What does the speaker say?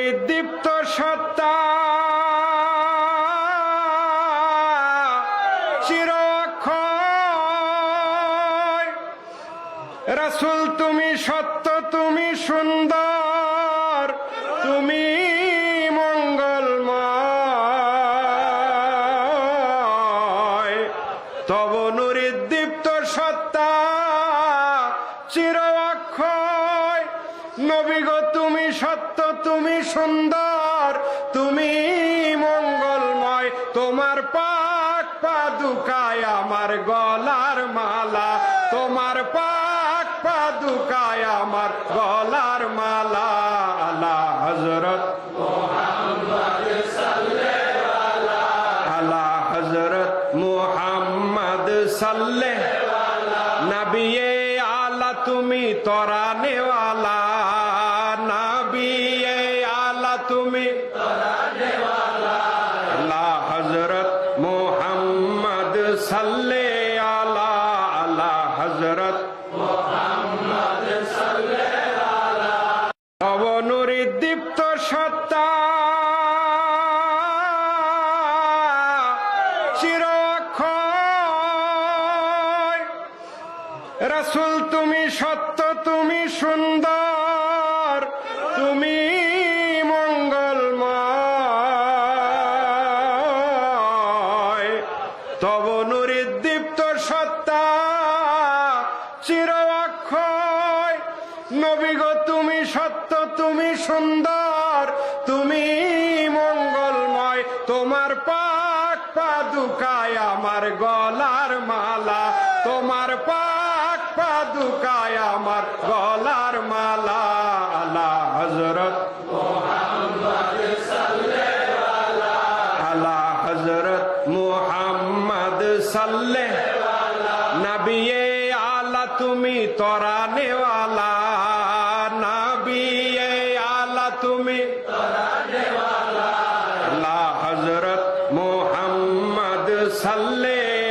নুরিদীপ্ত সত্তা চিরক্ষয় রাসূল তুমি সত্য তুমি সুন্দর তুমি মঙ্গলময় তব নুরিদীপ্ত সত্তা চির অক্ষয় নবী গো তুমি সত্য তুমি সুন্দর তুমি মঙ্গলময় তোমার পাক পাদুকায় আমার গলার মালা তোমার পাক পাদুকায় আমার গলার মালা আলা হযরত মুহাম্মদ সাল্লাল্লাহু আলা হযরত মুহাম্মদ সাল্লাল্লাহু নবিয়ে আলা তুমি তরানেওয়ালা নবিয়ে আলা তুমি তরানেওয়ালা আলা হযরত মুহাম্মদ সাল্লাল্লাহু আলা হযরত মুহাম্মদ সাল্লাল্লাহু তব নুরিদীপ্ত সত্তা চিরক্ষয় রাসূল তুমি সত্য তুমি সুন্দর তুমি মঙ্গলময় তব নুরিদীপ্ত সত্তা চির অক্ষয় নবী গো তুমি সত্য তুমি সুন্দর তুমি মঙ্গলময় তোমার পাক পাদুকায় আমার গলার মালা তোমার পাক পাদুকায় আমার গলার মালা আলা হযরত মুহাম্মদ সাল্লাল্লাহু আলা হযরত মুহাম্মদ সাল্লাল্লাহু নবিয়ে আলা তুমি তরানেওয়ালা নবিয়ে আলা তুমি তরানেওয়ালা আলা হযরত মুহাম্মদ সাল্লাল্লাহু